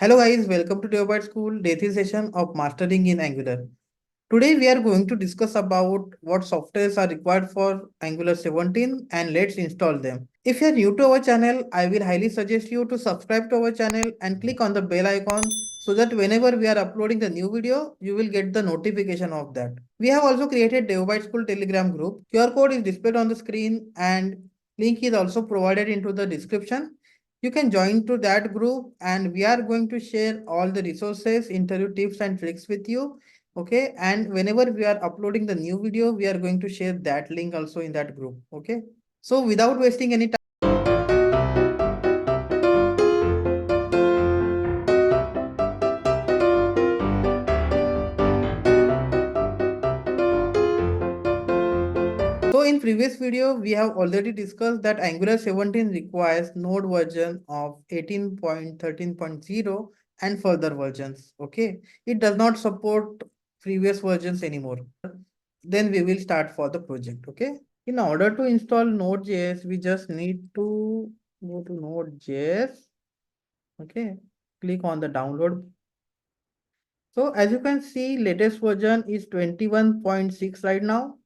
Hello guys, welcome to DevByteSchool Day 3 session of Mastering in Angular. Today we are going to discuss about what softwares are required for Angular 17 and let's install them. If you are new to our channel, I will highly suggest you to subscribe to our channel and click on the bell icon so that whenever we are uploading the new video, you will get the notification of that. We have also created DevByteSchool Telegram group. QR code is displayed on the screen and link is also provided into the description. You can join to that group and we are going to share all the resources, interview tips and tricks with you. Okay, and whenever we are uploading the new video, we are going to share that link also in that group. Okay, so without wasting any time. So in previous video, we have already discussed that Angular 17 requires Node version of 18.13.0 and further versions. Okay, it does not support previous versions anymore. Then we will start for the project. Okay, in order to install Node.js, we just need to go to Node.js. Okay, click on the download. So as you can see, latest version is 21.6 right now.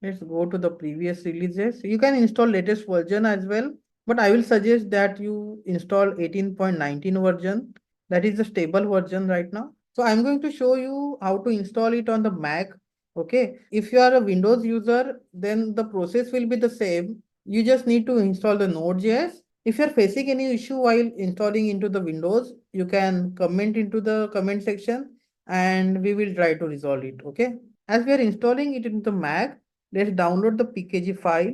Let's go to the previous releases. You can install latest version as well, but I will suggest that you install 18.19 version. That is the stable version right now. So I'm going to show you how to install it on the Mac. Okay. If you are a Windows user, then the process will be the same. You just need to install the Node.js. If you're facing any issue while installing into the Windows, you can comment into the comment section and we will try to resolve it. Okay. As we are installing it into the Mac, let's download the pkg file.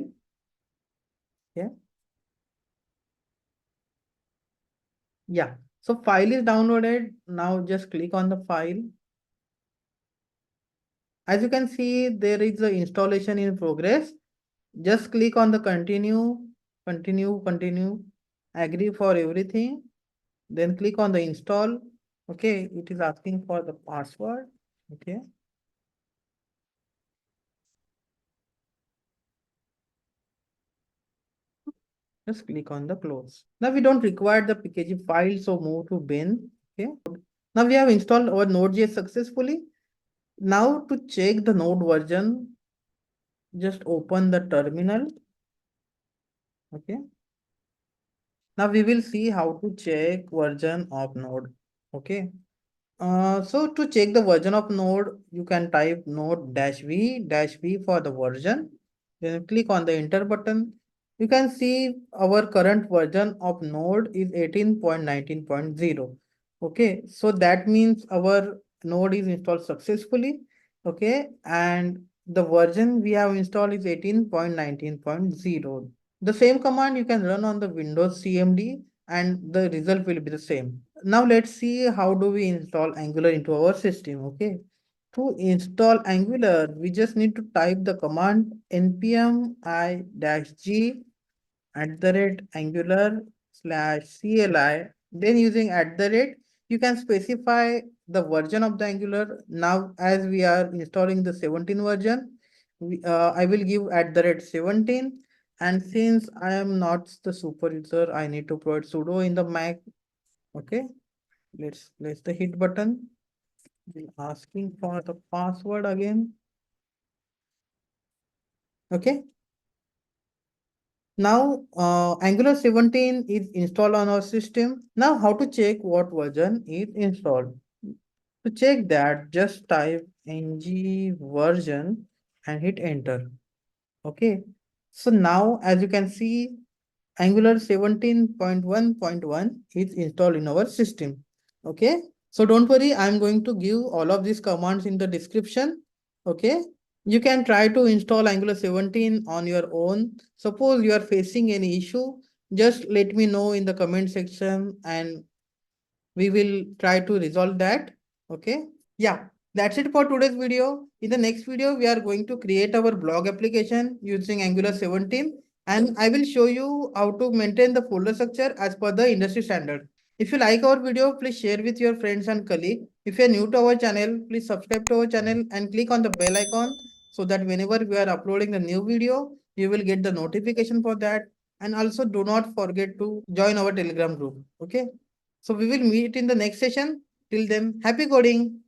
Yeah. Yeah. So file is downloaded. Now just click on the file. As you can see, there is the installation in progress. Just click on the continue, agree for everything. Then click on the install. Okay. It is asking for the password. Okay. Just click on the close. Now we don't require the pkg file, so move to bin. Okay. Now we have installed our Node.js successfully. Now to check the Node version, just open the terminal. Okay. Now we will see how to check version of Node. Okay. So to check the version of Node, you can type node-v for the version. Then click on the enter button. You can see our current version of Node is 18.19.0. Okay, so that means our Node is installed successfully. Okay, and the version we have installed is 18.19.0. The same command you can run on the Windows CMD and the result will be the same. Now let's see how do we install Angular into our system. Okay. To install Angular, we just need to type the command npm i-g @angular/CLI. Then using @, you can specify the version of the Angular. Now, as we are installing the 17 version, I will give @17. And since I am not the super user, I need to provide sudo in the Mac. Okay. Let's place the hit button. We're asking for the password again. Okay. Now, Angular 17 is installed on our system. Now, how to check what version is installed? To check that, just type ng version and hit enter. Okay. So now, as you can see, Angular 17.1.1 is installed in our system. Okay. So don't worry, I'm going to give all of these commands in the description. Okay. You can try to install Angular 17 on your own. Suppose you are facing any issue, just let me know in the comment section and we will try to resolve that. Okay. Yeah, that's it for today's video. In the next video, we are going to create our blog application using Angular 17 and I will show you how to maintain the folder structure as per the industry standard. If you like our video, please share with your friends and colleagues. If you are new to our channel, please subscribe to our channel and click on the bell icon so that whenever we are uploading the new video, you will get the notification for that. And also do not forget to join our Telegram group. Okay. So we will meet in the next session. Till then, happy coding.